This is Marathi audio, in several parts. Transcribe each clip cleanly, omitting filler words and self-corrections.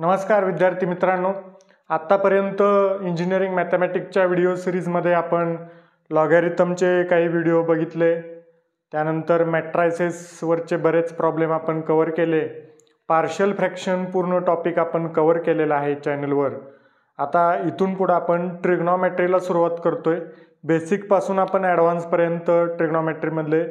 नमस्कार विद्यार्थी मित्रांनो, आत्तापर्यंत इंजिनिअरिंग मॅथमॅटिक्सच्या व्हिडिओ सिरीजमध्ये आपण लॉगॅरिथमचे काही व्हिडिओ बघितले. त्यानंतर मॅट्रायसेसवरचे बरेच प्रॉब्लेम आपण कव्हर केले. पार्शियल फ्रॅक्शन पूर्ण टॉपिक आपण कव्हर केलेला आहे चॅनलवर. आता इथून पुढे आपण ट्रिग्नॉमेट्रीला सुरुवात करतोय. बेसिकपासून आपण ॲडव्हान्सपर्यंत ट्रिग्नॉमेट्रीमधले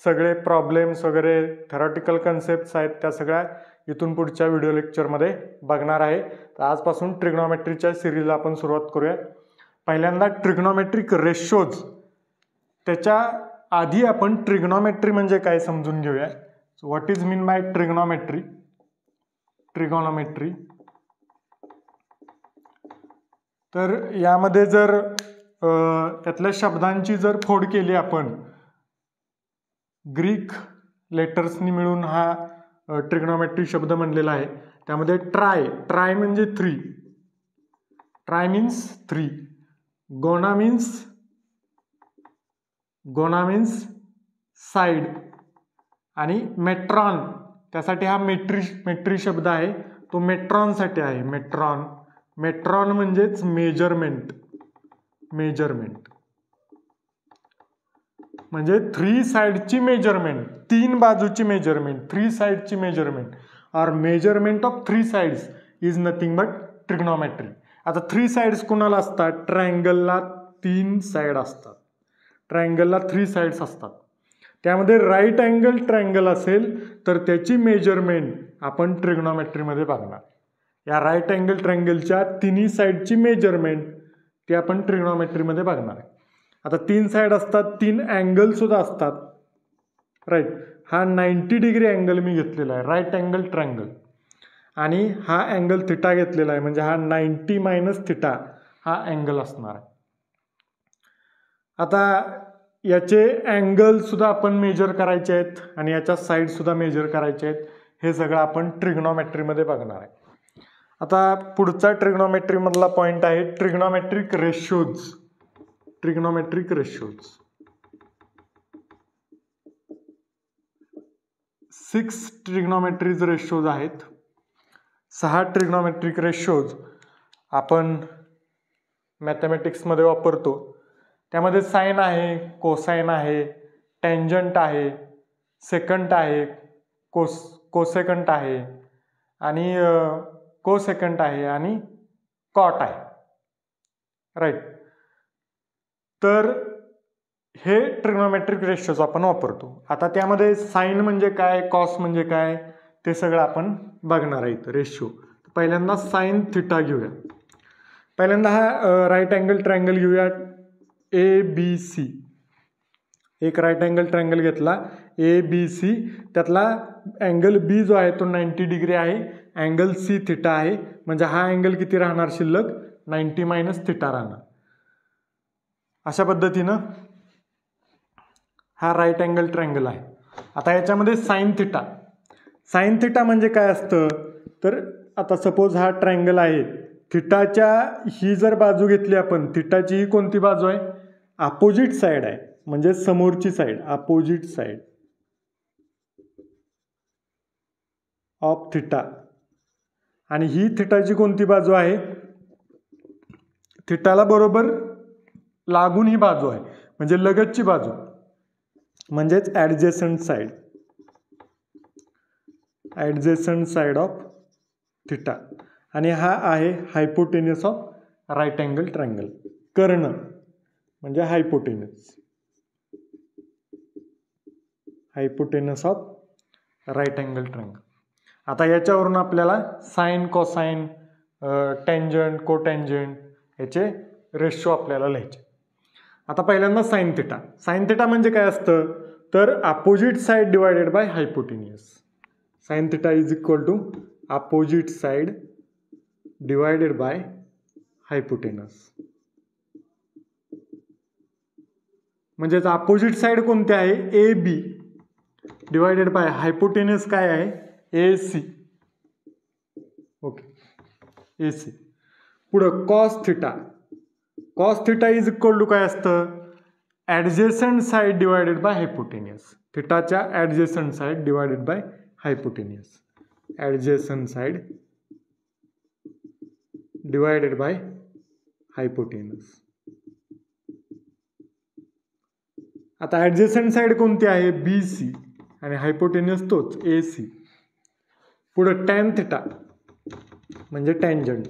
सगळे प्रॉब्लेम्स वगैरे थेरॉटिकल कन्सेप्ट्स आहेत त्या सगळ्या इथून पुढच्या व्हिडिओ लेक्चरमध्ये बघणार आहे. तर आजपासून ट्रिग्नॉमेट्रीच्या सिरीजला आपण सुरुवात करूया. पहिल्यांदा ट्रिग्नॉमेट्रिक रेशोज, त्याच्या आधी आपण ट्रिग्नॉमेट्री म्हणजे काय समजून घेऊया. So what is mean by trigonometry. Trigonometry तर यामध्ये जर त्यातल्या शब्दांची जर फोड केली आपण, ग्रीक लेटर्सनी मिळून हा ट्रिग्नॉमेट्री शब्द म्हणलेला आहे. त्यामध्ये ट्राय म्हणजे 3, try means 3, gonna means side, आणि मेट्रॉन त्यासाठी हा मेट्री शब्द आहे, तो मेट्रॉनसाठी आहे. मेट्रॉन म्हणजेच मेजरमेंट म्हणजे 3 साइडची मेजरमेंट, 3 बाजूची मेजरमेंट, 3 साइडची मेजरमेंट और measurement of 3 sides is nothing but trigonometry. आता 3 साइड्स कोणाला असतात? ट्रायंगलला 3 साइड असतात. ट्रायंगलला 3 साइड्स असतात. त्यामध्ये राईट अँगल ट्रायंगल असेल तर त्याची मेजरमेंट आपण ट्रिग्नॉमेट्रीमध्ये बघणार. या राईट अँगल ट्रायंगलच्या तिन्ही साइडची मेजरमेंट ती आपण ट्रिग्नॉमेट्रीमध्ये बघणार आहे. आता 3 साइड असतात, 3 अँगल सुद्धा असतात. राईट, हा 90 डिग्री अँगल मी घेतलेला आहे, राईट अँगल ट्रायंगल, आणि हा अँगल थिटा घेतलेला आहे, म्हणजे हा 90 मायनस थिटा हा अँगल असणार आहे. आता याचे अँगल सुद्धा आपण मेजर करायचे आहेत आणि याच्या साईड सुद्धा मेजर करायचे आहेत. हे सगळं आपण ट्रिग्नॉमेट्रीमध्ये बघणार आहे. आता पुढचा ट्रिग्नॉमेट्री मधला पॉइंट आहे ट्रिग्नॉमेट्रिक रेशोज. 6 ट्रिग्नॉमेट्रीज रेशोज आहेत. 6 ट्रिग्नॉमेट्रिक रेशोज आपण मॅथमॅटिक्समध्ये वापरतो. त्यामध्ये साइन आहे, कोसाइन आहे, टेंजंट आहे, सेकंट आहे, कोसेकंट आहे, आणि कोसेकंट आहे, आणि कॉट आहे. राईट, तर हे ट्रिग्नॉमेट्रिक रेशोज आपण वापरतो. आता त्यामध्ये साइन म्हणजे काय, कॉस म्हणजे काय, ते सगळं आपण बघणार आहे रेशो. पहिल्यांदा साइन थिटा घेऊया. पहिल्यांदा हा राईट अँगल ट्रायंगल घेऊया, ABC. एक राईट अँगल ट्रायंगल घेतला ABC, त्यातला अँगल B जो आहे तो 90 डिग्री आहे, अँगल C थिटा आहे, म्हणजे हा अँगल किती राहणार शिल्लक? 90 मायनस थिटा राहणार. अशा पद्धतीनं हा राईट अँगल ट्रायंगल आहे. आता याच्यामध्ये साइन थिटा म्हणजे काय असतं? तर आता सपोज हा ट्रायंगल आहे, थिटाच्या ही जर बाजू घेतली आपण, थिटाची ही कोणती बाजू आहे? अपोजिट साइड आहे, म्हणजे समोरची side, opposite side of theta. आणि ही थिटाची कोणती बाजू आहे? थिटाला बरोबर लागून ही बाजू आहे, म्हणजे लगतची बाजू, म्हणजेच ॲडजेसंट साइड ऑफ थिटा. आणि हा आहे hypotenuse of right angle triangle. कर्ण म्हणजे hypotenuse of right angle triangle. आता याच्यावरून आपल्याला साइन, कोसाइन, टेंजंट, कोटेंजंट याचे रेशो आपल्याला लिहायचे. आता पहिल्यांदा साइन थिटा म्हणजे काय असतं? तर opposite side divided by hypotenuse. Sine theta is equal to opposite side divided by hypotenuse. म्हणजेच अपोजिट साइड कोणती आहे? AB डिवायडेड बाय हायपोटेन्यूस काय आहे? AC. Okay, AC. पुढं cos theta is equal to काय असतं? Adjacent side divided by hypotenuse. थिटाच्या adjacent side divided by hypotenuse. Adjacent side divided by hypotenuse. आता ॲडजेसंट साईड कोणती आहे? बी सी, आणि हायपोटेनस तोच ए सी. पुढं टॅन थिटा म्हणजे टँजंट.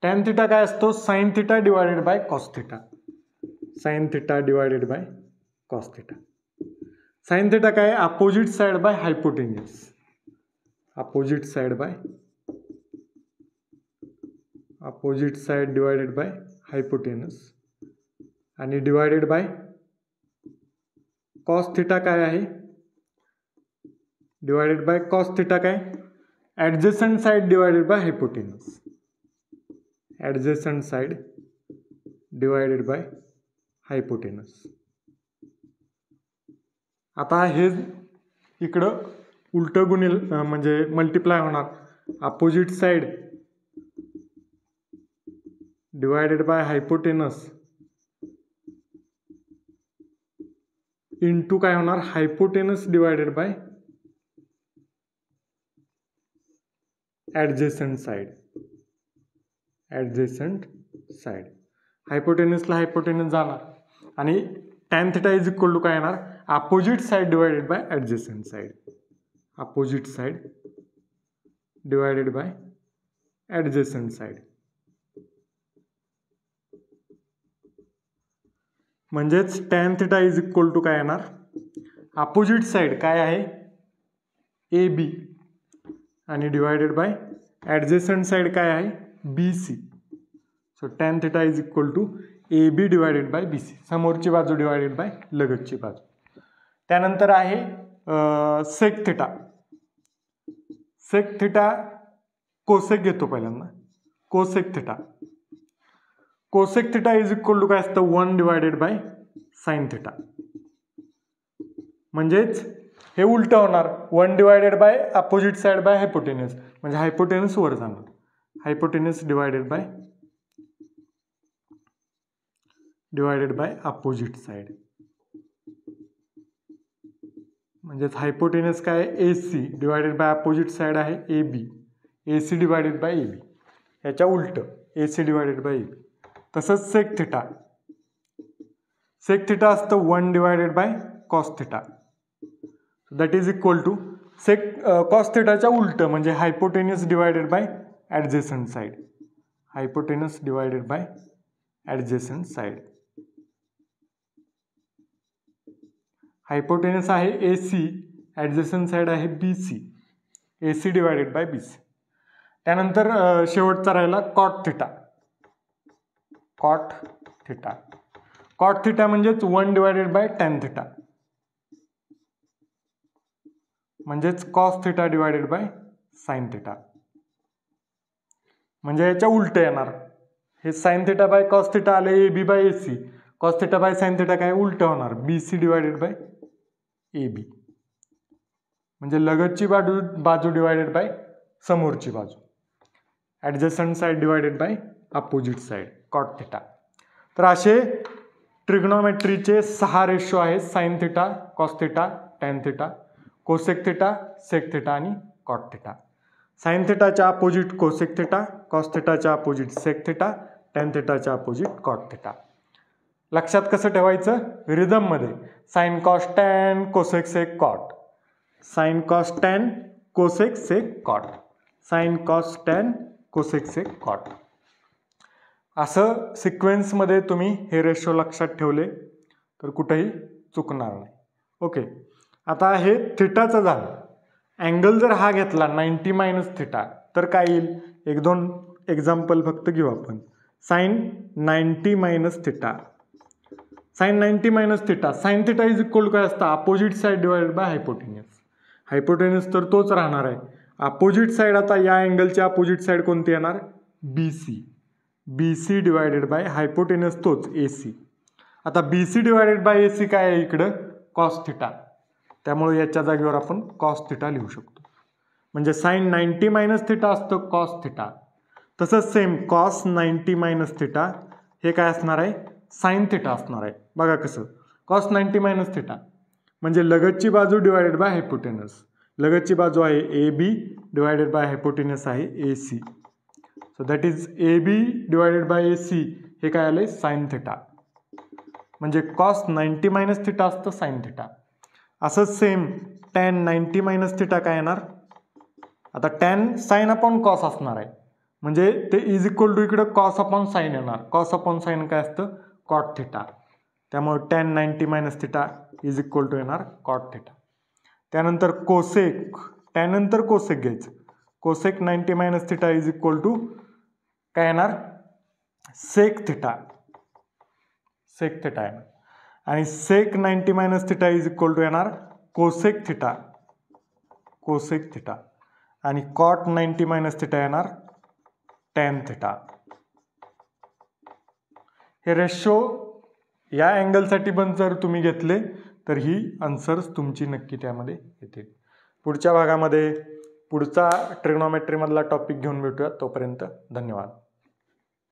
टॅन थिटा काय असतो? Sine theta divided by cos theta. Sine theta divided by cos theta. Sine theta काय? Opposite side by hypotenuse. Opposite side by opposite side divided by hypotenuse. आणि डिवायडेड बाय कॉस थिटा काय आहे? डिवायडेड बाय कॉस थिटा काय? Adjacent side divided by hypotenuse. Adjacent side divided by hypotenuse. आता हे इकडं उलटं गुणिल म्हणजे मल्टिप्लाय होणार. Opposite side divided by hypotenuse into काय होणार? Hypotenuse divided by adjacent side. Adjacent side. हायपोटेनसला हायपोटेनस जाणार आणि tan theta is equal to काय येणार? Opposite side divided by adjacent side. Opposite side divided by adjacent side. म्हणजेच tan theta is equal to काय येणार? अपोजिट साइड काय आहे? ए बी, आणि डिवायडेड बाय ॲडजेसंट साइड काय आहे? B C. So tan theta is equal to A B divided by B C. समोरची बाजू डिवायडेड बाय लगतची बाजू. त्यानंतर आहे sec theta. Sec theta cosec घेतो पहिल्यांदा. Cosec theta. Cosec theta is equal to काय असतं? 1 डिवायडेड बाय साइन थिटा. म्हणजेच हे उलटं होणार. 1 divided by opposite side by hypotenuse, म्हणजे हायपोटेनस वर जाणार. Hypotenuse divided by opposite side. म्हणजेच हायपोटेनस काय? A C divided by opposite side आहे A B. A C divided by A B. याच्या उलटं A C divided by A B. तसंच सेक थिटा. सेक थिटा असतं 1 divided by cos theta. That is equal to sec cos थिटाच्या उलटं म्हणजे hypotenuse divided by adjacent side. Hypotenuse divided by adjacent side. Hypotenuse आहे ए सी, ॲडजेसंट साइड आहे B C. A C divided by B C. त्यानंतर शेवटचा राहिला cot theta. Cot theta. Cot theta म्हणजेच 1 डिवायडेड बाय टॅन थिटा. म्हणजेच cos theta divided by sine theta. म्हणजे याच्या उलट येणार. हे sine theta by cos theta आले A B by A C. Cos theta by sine theta काय? उलट होणार. B C divided by A B. म्हणजे लगतची बाजू डिवायडेड बाय समोरची बाजू. Adjacent side divided by opposite side. Cot theta. तर असे ट्रिग्नोमेट्रीचे 6 रेशो आहेत. Sine theta, cos theta, tan theta, cosec theta, sec theta आणि कॉट थिटा. साइन थिटाच्या अपोजिट कोसेक थिटा, कॉस थिटाच्या अपोजिट सेक थिटा, टॅन थिटाच्या अपोजिट कॉट थिटा. लक्षात कसं ठेवायचं? रिदममध्ये sine cos tan cosec sec cot. Sine cos tan cosec sec cot. Sine cos tan cosec sec cot. असं सिक्वेन्समध्ये तुम्ही हे रेशो लक्षात ठेवले तर कुठेही चुकणार नाही. ओके. आता हे थिटाचं झालं. अँगल जर हा घेतला 90 मायनस थिटा तर काय येईल? 1-2 एक्झाम्पल फक्त घेऊ आपण. Sine 90 minus theta. Sine 90 minus theta. Sine theta is equal to असतं? Opposite side divided by hypotenuse. Hypotenuse तर तोच राहणार आहे. अपोजिट साइड, आता या अँगलची अपोजिट साइड कोणती येणार? B C. B C divided by hypotenuse तोच ए सी. आता B C divided by A C काय आहे इकडं? Cos theta. त्यामुळे याच्या जागेवर आपण कॉस थिटा लिहू शकतो. म्हणजे साइन 90 मायनस थिटा असतं कॉस थिटा. तसंच सेम कॉस 90 मायनस थिटा हे काय असणार आहे? साइन थिटा असणार आहे. बघा कसं. कॉस 90 मायनस थिटा म्हणजे लगतची बाजू डिवायडेड बाय हायपोटेनस. लगतची बाजू आहे A B divided by hypotenuse आहे A C. So that is AB divided by AC हे काय आले साइन थिटा, म्हणजे कॉस 90 मायनस थिटा असतं साइन थिटा. असंच सेम टॅन 90 मायनस थिटा काय येणार, आता टॅन साइन अपॉन कॉस असणार आहे, म्हणजे ते इज इक्वल टू इकडं कॉस अपॉन साइन येणार. कॉस अपॉन साइन काय असतं कॉट थिटा, त्यामुळे tan 90 minus theta is equal to येणार कॉट थिटा. त्यानंतर कोसेक, टॅन नंतर कोसेक घ्यायचं, cosec 90 minus theta is equal to काय येणार सेक थिटा, सेक थिटा येणार. आणि sec 90 minus theta is equal to येणार कोसेक थिटा, कोसेक थिटा. आणि कॉट 90 मायनस थिटा येणार टॅन थिटा. हे रेशो या अँगलसाठी पण जर तुम्ही घेतले तर ही आन्सर्स तुमची नक्की त्यामध्ये येतील. पुढच्या भागामध्ये पुढचा ट्रिग्नॉमेट्री मधला टॉपिक घेऊन भेटूया. तोपर्यंत धन्यवाद.